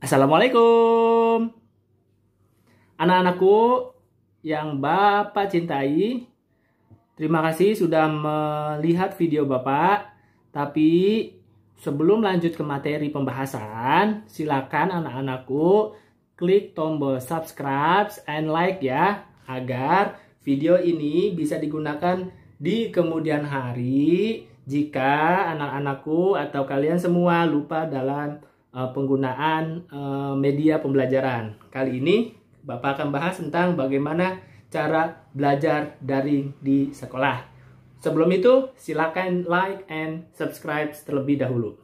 Assalamualaikum anak-anakku yang Bapak cintai. Terima kasih sudah melihat video Bapak. Tapi sebelum lanjut ke materi pembahasan, silakan anak-anakku klik tombol subscribe and like ya, agar video ini bisa digunakan di kemudian hari jika anak-anakku atau kalian semua lupa dalam penggunaan media pembelajaran. Kali ini Bapak akan bahas tentang bagaimana cara belajar daring di sekolah. Sebelum itu, silakan like and subscribe terlebih dahulu.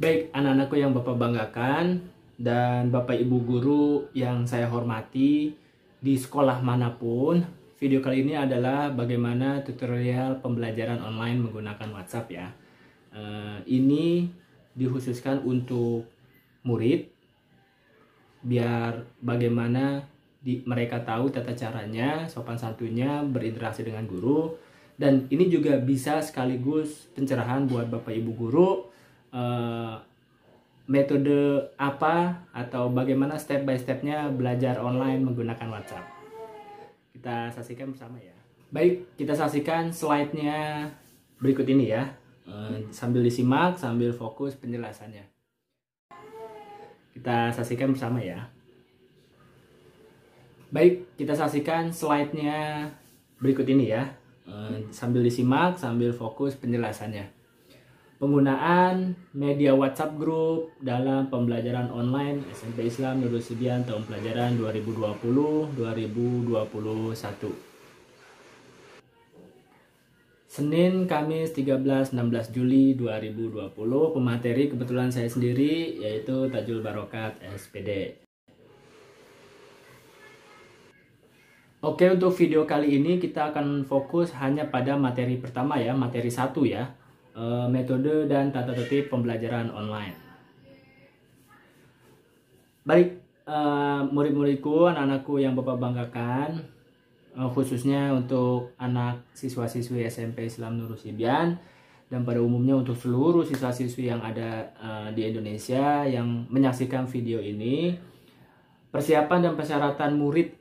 Baik, anak-anakku yang Bapak banggakan dan Bapak Ibu guru yang saya hormati di sekolah manapun, video kali ini adalah bagaimana tutorial pembelajaran online menggunakan WhatsApp ya. Ini dikhususkan untuk murid, biar bagaimana mereka tahu tata caranya, sopan santunnya berinteraksi dengan guru. Dan ini juga bisa sekaligus pencerahan buat Bapak Ibu guru, metode apa atau bagaimana step by stepnya belajar online menggunakan WhatsApp. Kita saksikan bersama ya. Baik, kita saksikan slide-nya berikut ini ya. Sambil disimak, sambil fokus penjelasannya. Kita saksikan bersama ya. Baik, kita saksikan slide-nya berikut ini ya. Sambil disimak, sambil fokus penjelasannya. Penggunaan media WhatsApp Group dalam pembelajaran online SMP Islam Nurul Sibian tahun pelajaran 2020-2021. Senin, Kamis, 13-16 Juli 2020. Pemateri kebetulan saya sendiri, yaitu Tajul Barokat SPD. Oke, untuk video kali ini kita akan fokus hanya pada materi pertama ya, materi 1 ya. Metode dan tata tertib pembelajaran online. Baik, murid-muridku, anak-anakku yang Bapak banggakan, khususnya untuk anak siswa-siswi SMP Islam Nurul Sibian dan pada umumnya untuk seluruh siswa-siswi yang ada di Indonesia yang menyaksikan video ini, persiapan dan persyaratan murid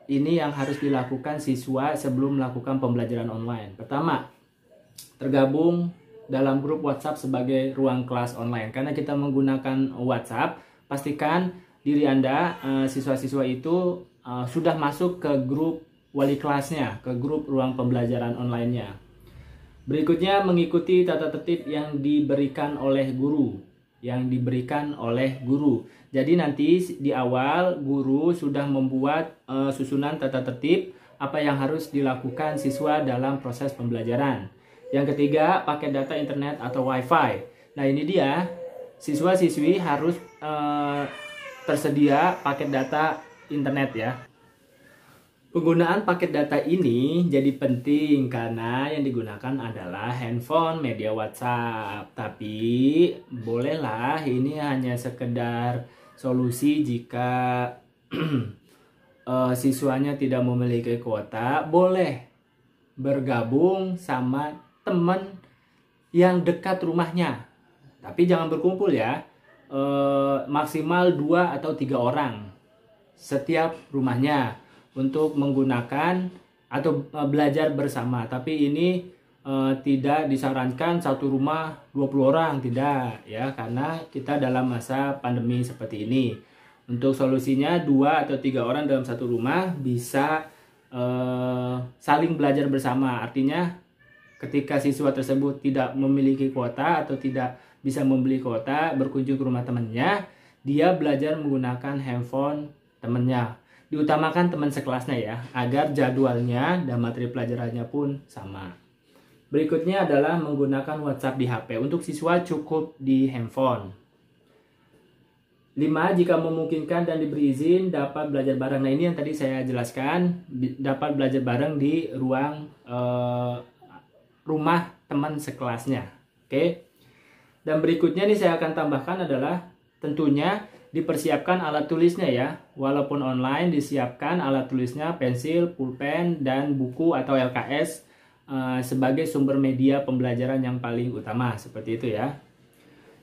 ini yang harus dilakukan siswa sebelum melakukan pembelajaran online. Pertama, tergabung dalam grup WhatsApp sebagai ruang kelas online. Karena kita menggunakan WhatsApp, pastikan diri Anda, siswa-siswa itu sudah masuk ke grup wali kelasnya, ke grup ruang pembelajaran online-nya. Berikutnya, mengikuti tata tertib yang diberikan oleh guru. Jadi nanti di awal guru sudah membuat susunan tata tertib apa yang harus dilakukan siswa dalam proses pembelajaran. Yang ketiga, paket data internet atau WiFi. Nah ini dia, siswa-siswi harus tersedia paket data internet ya. Penggunaan paket data ini jadi penting karena yang digunakan adalah handphone media WhatsApp. Tapi bolehlah ini hanya sekedar solusi jika siswanya tidak memiliki kuota, boleh bergabung sama teman yang dekat rumahnya, tapi jangan berkumpul ya, maksimal 2 atau 3 orang setiap rumahnya untuk menggunakan atau belajar bersama. Tapi ini tidak disarankan satu rumah 20 orang, tidak ya, karena kita dalam masa pandemi seperti ini. Untuk solusinya 2 atau 3 orang dalam satu rumah bisa saling belajar bersama. Artinya ketika siswa tersebut tidak memiliki kuota atau tidak bisa membeli kuota, berkunjung ke rumah temannya, dia belajar menggunakan handphone temannya. Diutamakan teman sekelasnya ya, agar jadwalnya dan materi pelajarannya pun sama. Berikutnya adalah menggunakan WhatsApp di HP. Untuk siswa cukup di handphone. 5. Jika memungkinkan dan diberi izin dapat belajar bareng. Nah ini yang tadi saya jelaskan, dapat belajar bareng di ruang rumah teman sekelasnya. Oke. Dan berikutnya nih saya akan tambahkan adalah tentunya dipersiapkan alat tulisnya ya. Walaupun online, disiapkan alat tulisnya, pensil, pulpen, dan buku atau LKS sebagai sumber media pembelajaran yang paling utama, seperti itu ya.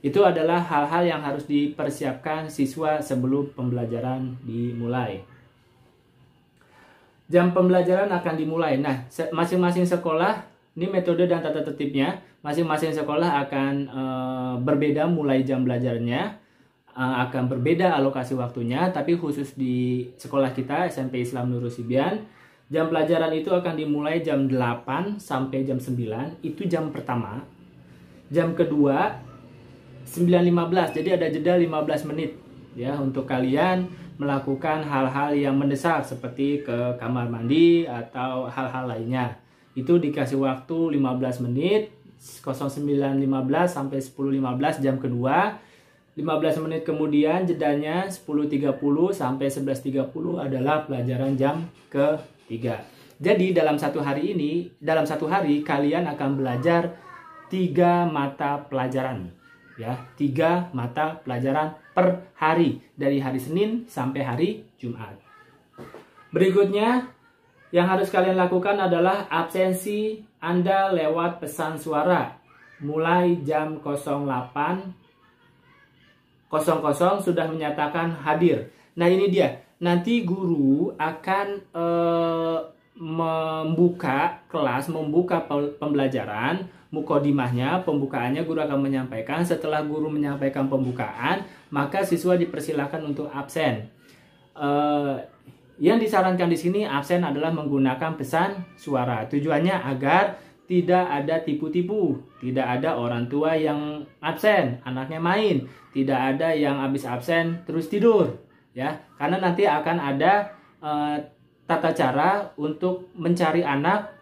Itu adalah hal-hal yang harus dipersiapkan siswa sebelum pembelajaran dimulai. Jam pembelajaran akan dimulai. Nah, masing-masing sekolah, ini metode dan tata tertibnya, masing-masing sekolah akan berbeda mulai jam belajarnya, akan berbeda alokasi waktunya, tapi khusus di sekolah kita, SMP Islam Nurul Sibian, jam pelajaran itu akan dimulai jam 8 sampai jam 9, itu jam pertama. Jam kedua, 9.15, jadi ada jeda 15 menit ya untuk kalian melakukan hal-hal yang mendesak seperti ke kamar mandi atau hal-hal lainnya. Itu dikasih waktu 15 menit, 09.15 sampai 10.15 jam kedua. 15 menit kemudian jedanya 10.30 sampai 11.30 adalah pelajaran jam ketiga. Jadi dalam satu hari kalian akan belajar 3 mata pelajaran. Ya, 3 mata pelajaran per hari dari hari Senin sampai hari Jumat. Berikutnya yang harus kalian lakukan adalah absensi Anda lewat pesan suara mulai jam 08.00 sudah menyatakan hadir. Nah, ini dia. Nanti guru akan membuka kelas, membuka pembelajaran, mukodimahnya, pembukaannya guru akan menyampaikan. Setelah guru menyampaikan pembukaan, maka siswa dipersilakan untuk absen. Yang disarankan di sini absen adalah menggunakan pesan suara. Tujuannya agar tidak ada tipu-tipu, tidak ada orang tua yang absen, anaknya main, tidak ada yang habis absen terus tidur, ya. Karena nanti akan ada tata cara untuk mencari anak,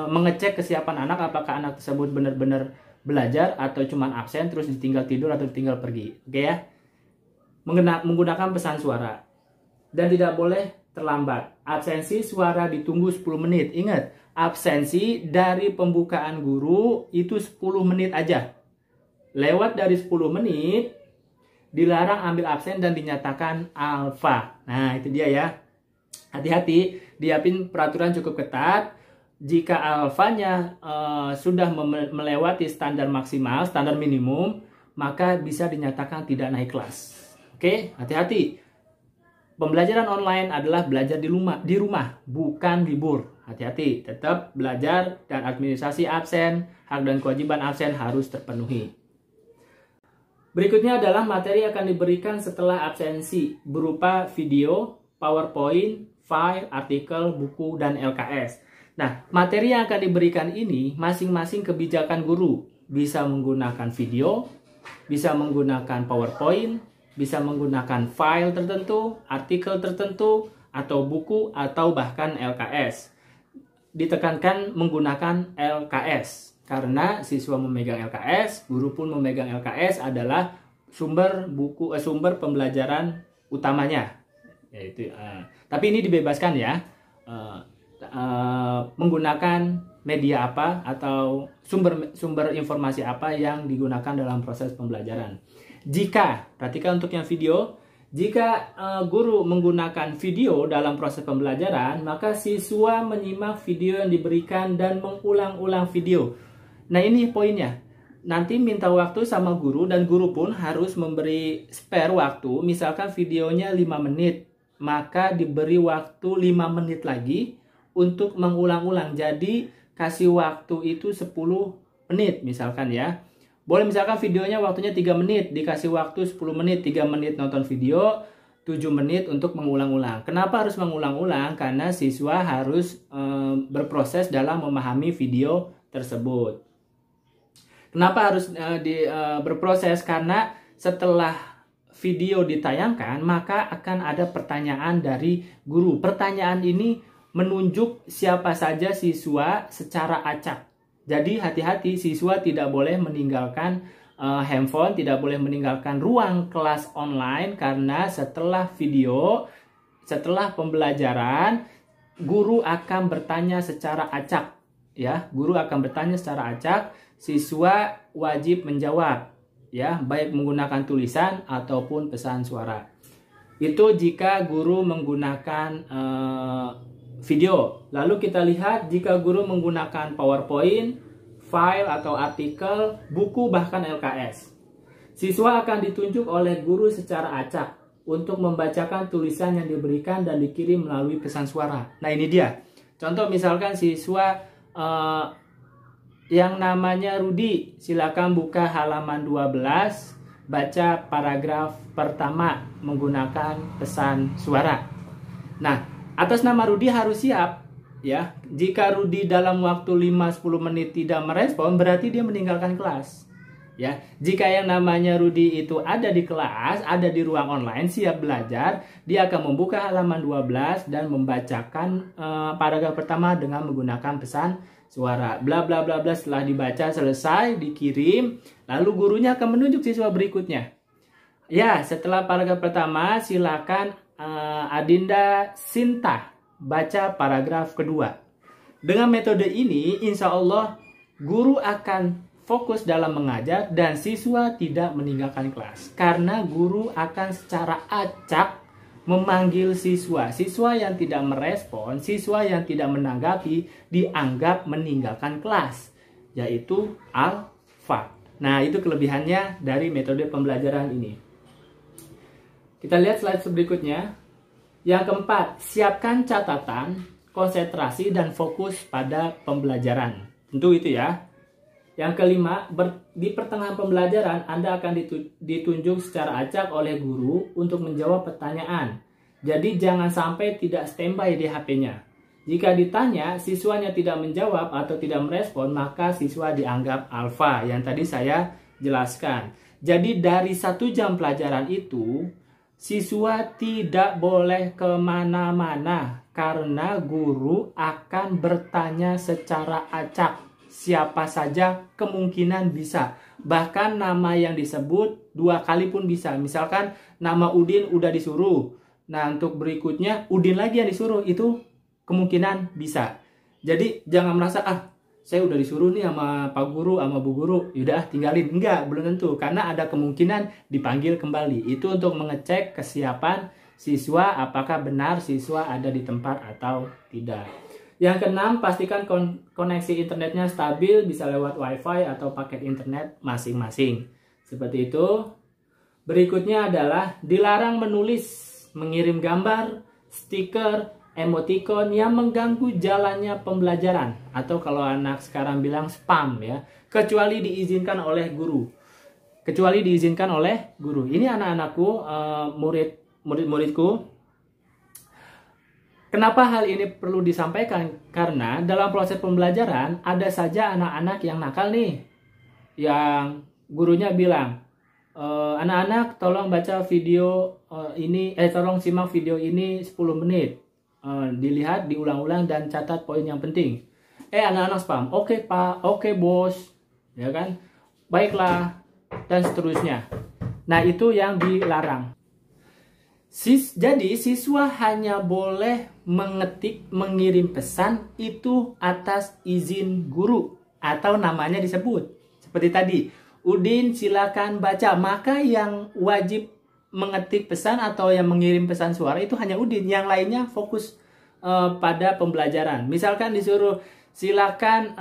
mengecek kesiapan anak, apakah anak tersebut benar-benar belajar atau cuma absen terus ditinggal tidur atau ditinggal pergi. Oke ya. Menggunakan pesan suara. Dan tidak boleh terlambat. Absensi suara ditunggu 10 menit. Ingat, absensi dari pembukaan guru itu 10 menit aja. Lewat dari 10 menit dilarang ambil absen dan dinyatakan alfa. Nah, itu dia ya. Hati-hati, Diapin peraturan cukup ketat. Jika alfanya sudah melewati standar maksimal, standar minimum, maka bisa dinyatakan tidak naik kelas. Oke, hati-hati. Pembelajaran online adalah belajar di rumah, bukan libur. Hati-hati, tetap belajar dan administrasi absen, hak dan kewajiban absen harus terpenuhi. Berikutnya adalah materi yang akan diberikan setelah absensi berupa video, PowerPoint, file, artikel, buku, dan LKS. Nah, materi yang akan diberikan ini masing-masing kebijakan guru. Bisa menggunakan video, bisa menggunakan PowerPoint, bisa menggunakan file tertentu, artikel tertentu, atau buku, atau bahkan LKS. Ditekankan menggunakan LKS. Karena siswa memegang LKS, guru pun memegang LKS adalah sumber pembelajaran utamanya. Tapi ini dibebaskan ya, menggunakan media apa atau sumber informasi apa yang digunakan dalam proses pembelajaran. Perhatikan untuk yang video, jika guru menggunakan video dalam proses pembelajaran, maka siswa menyimak video yang diberikan dan mengulang-ulang video. Nah, ini poinnya. Nanti minta waktu sama guru dan guru pun harus memberi spare waktu. Misalkan videonya 5 menit, maka diberi waktu 5 menit lagi untuk mengulang-ulang. Jadi kasih waktu itu 10 menit misalkan ya. Boleh misalkan videonya waktunya 3 menit, dikasih waktu 10 menit, 3 menit nonton video, 7 menit untuk mengulang-ulang. Kenapa harus mengulang-ulang? Karena siswa harus berproses dalam memahami video tersebut. Kenapa harus berproses? Karena setelah video ditayangkan, maka akan ada pertanyaan dari guru. Pertanyaan ini menunjuk siapa saja siswa secara acak. Jadi hati-hati, siswa tidak boleh meninggalkan handphone, tidak boleh meninggalkan ruang kelas online, karena setelah video, setelah pembelajaran, guru akan bertanya secara acak. Ya, guru akan bertanya secara acak, siswa wajib menjawab. ya, baik menggunakan tulisan ataupun pesan suara. Itu jika guru menggunakan video. Lalu kita lihat jika guru menggunakan PowerPoint, file atau artikel, buku, bahkan LKS. Siswa akan ditunjuk oleh guru secara acak untuk membacakan tulisan yang diberikan dan dikirim melalui pesan suara. Nah, ini dia. Contoh misalkan siswa yang namanya Rudi, silakan buka halaman 12, baca paragraf pertama menggunakan pesan suara. Nah, atas nama Rudi harus siap ya. Jika Rudi dalam waktu 5-10 menit tidak merespon, berarti dia meninggalkan kelas. Ya, jika yang namanya Rudi itu ada di kelas, ada di ruang online, siap belajar, dia akan membuka halaman 12 dan membacakan paragraf pertama dengan menggunakan pesan suara. Bla bla bla bla, setelah dibaca selesai, dikirim, lalu gurunya akan menunjuk siswa berikutnya. Ya, setelah paragraf pertama, silakan Adinda Sinta baca paragraf kedua. Dengan metode ini, insya Allah guru akan fokus dalam mengajar dan siswa tidak meninggalkan kelas. Karena guru akan secara acak memanggil siswa. Siswa yang tidak merespon, siswa yang tidak menanggapi, dianggap meninggalkan kelas. Yaitu alfa. Nah, itu kelebihannya dari metode pembelajaran ini. Kita lihat slide berikutnya. Yang keempat, siapkan catatan, konsentrasi, dan fokus pada pembelajaran. Tentu itu ya. Yang kelima, di pertengahan pembelajaran Anda akan ditunjuk secara acak oleh guru untuk menjawab pertanyaan. Jadi jangan sampai tidak standby di HP-nya. Jika ditanya, siswanya tidak menjawab atau tidak merespon, maka siswa dianggap alfa yang tadi saya jelaskan. Jadi dari 1 jam pelajaran itu, siswa tidak boleh kemana-mana karena guru akan bertanya secara acak. Siapa saja kemungkinan bisa. Bahkan nama yang disebut 2 kali pun bisa. Misalkan nama Udin udah disuruh. Nah, untuk berikutnya Udin lagi yang disuruh. Itu kemungkinan bisa. Jadi jangan merasa, saya udah disuruh nih sama Pak Guru, sama Bu Guru. Yaudah tinggalin. Enggak, belum tentu. Karena ada kemungkinan dipanggil kembali. Itu untuk mengecek kesiapan siswa. Apakah benar siswa ada di tempat atau tidak. Yang keenam, pastikan koneksi internetnya stabil, bisa lewat wifi atau paket internet masing-masing. Seperti itu. Berikutnya adalah dilarang menulis, mengirim gambar, stiker, emoticon yang mengganggu jalannya pembelajaran. Atau kalau anak sekarang bilang spam ya. Kecuali diizinkan oleh guru. Ini anak-anakku, murid-muridku. Kenapa hal ini perlu disampaikan? Karena dalam proses pembelajaran ada saja anak-anak yang nakal nih. Yang gurunya bilang, anak-anak tolong baca video tolong simak video ini 10 menit. Dilihat, diulang-ulang dan catat poin yang penting. Anak-anak spam. Oke Pak, oke Bos. Ya kan? Baiklah. Dan seterusnya. Nah, itu yang dilarang. Jadi siswa hanya boleh mengirim pesan itu atas izin guru atau namanya disebut. Seperti tadi, Udin silakan baca. Maka yang wajib mengetik pesan atau yang mengirim pesan suara itu hanya Udin. Yang lainnya fokus pada pembelajaran. Misalkan disuruh silakan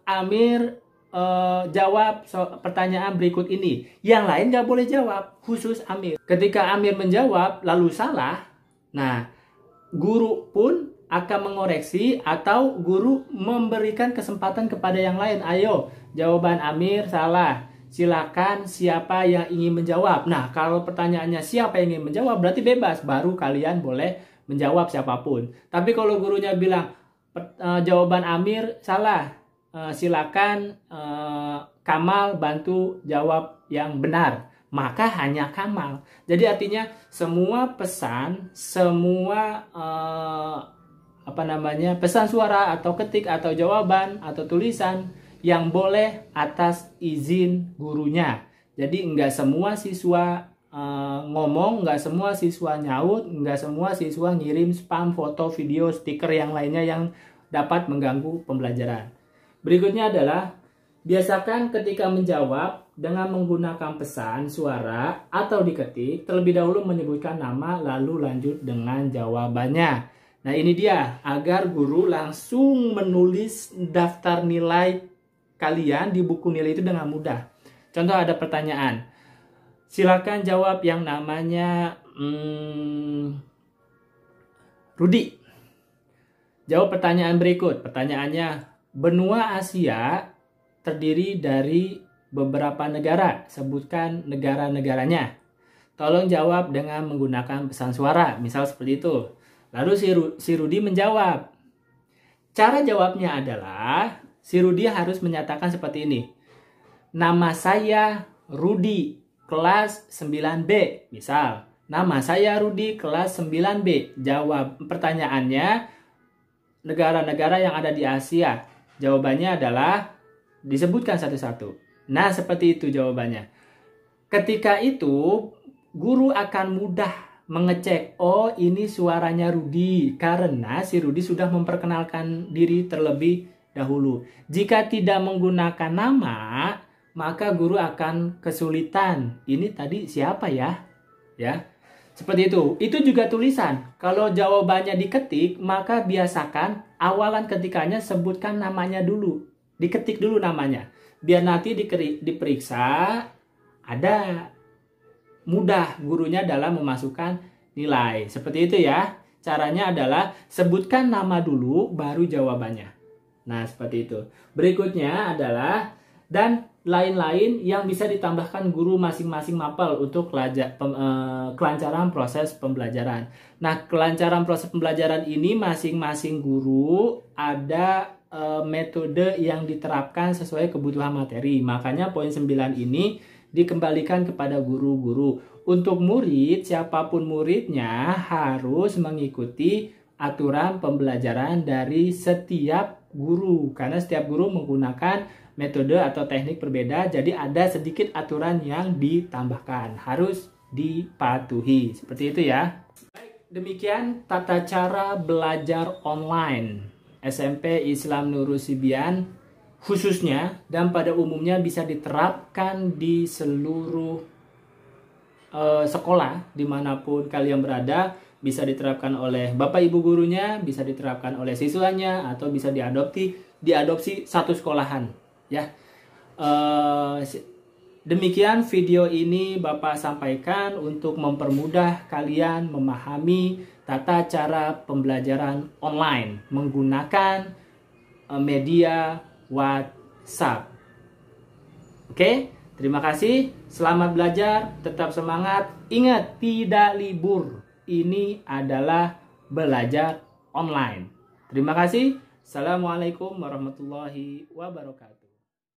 Amir jawab pertanyaan berikut ini. Yang lain nggak boleh jawab, khusus Amir. Ketika Amir menjawab lalu salah, nah guru pun akan mengoreksi atau guru memberikan kesempatan kepada yang lain. Ayo, jawaban Amir salah. Silakan siapa yang ingin menjawab. Nah, kalau pertanyaannya siapa yang ingin menjawab berarti bebas, baru kalian boleh menjawab siapapun. Tapi kalau gurunya bilang jawaban Amir salah, silakan Kamal bantu jawab yang benar, maka hanya Kamal. Jadi artinya semua pesan, semua pesan suara atau ketik atau jawaban atau tulisan yang boleh atas izin gurunya. Jadi enggak semua siswa ngomong, enggak semua siswa nyaut, enggak semua siswa ngirim spam, foto, video, stiker yang lainnya yang dapat mengganggu pembelajaran. Berikutnya adalah biasakan ketika menjawab dengan menggunakan pesan suara atau diketik, terlebih dahulu menyebutkan nama lalu lanjut dengan jawabannya. Nah ini dia, agar guru langsung menulis daftar nilai kalian di buku nilai itu dengan mudah. Contoh ada pertanyaan, silakan jawab yang namanya Rudi. Jawab pertanyaan berikut. Pertanyaannya, benua Asia terdiri dari beberapa negara. Sebutkan negara-negaranya. Tolong jawab dengan menggunakan pesan suara. Misal seperti itu. Lalu si Rudi menjawab. Cara jawabnya adalah, si Rudi harus menyatakan seperti ini. Nama saya Rudi, kelas 9B. Misal, nama saya Rudi, kelas 9B. Jawab pertanyaannya, negara-negara yang ada di Asia. Jawabannya adalah disebutkan satu-satu. Nah, seperti itu jawabannya. Ketika itu, guru akan mudah mengecek, oh ini suaranya Rudi, karena si Rudi sudah memperkenalkan diri terlebih dahulu. Jika tidak menggunakan nama, maka guru akan kesulitan. Ini tadi siapa ya? Ya. Seperti itu. Itu juga tulisan. Kalau jawabannya diketik, maka biasakan awalan ketikannya sebutkan namanya dulu. Diketik dulu namanya. Biar nanti diperiksa, ada mudah gurunya dalam memasukkan nilai. Seperti itu ya. Caranya adalah sebutkan nama dulu, baru jawabannya. Nah, seperti itu. Berikutnya adalah, dan lain-lain yang bisa ditambahkan guru masing-masing mapel untuk kelancaran proses pembelajaran. Nah, kelancaran proses pembelajaran ini masing-masing guru ada metode yang diterapkan sesuai kebutuhan materi. Makanya poin 9 ini dikembalikan kepada guru-guru. Untuk murid, siapapun muridnya harus mengikuti aturan pembelajaran dari setiap guru. Karena setiap guru menggunakan metode atau teknik berbeda, jadi ada sedikit aturan yang ditambahkan, harus dipatuhi. Seperti itu ya. Baik, demikian tata cara belajar online SMP Islam Nurul Sibian khususnya, dan pada umumnya bisa diterapkan di seluruh sekolah dimanapun kalian berada. Bisa diterapkan oleh bapak ibu gurunya, bisa diterapkan oleh siswanya, atau bisa diadopsi satu sekolahan. Ya, demikian video ini Bapak sampaikan untuk mempermudah kalian memahami tata cara pembelajaran online menggunakan media WhatsApp. Oke, terima kasih. Selamat belajar, tetap semangat. Ingat, tidak libur. Ini adalah belajar online. Terima kasih. Assalamualaikum warahmatullahi wabarakatuh.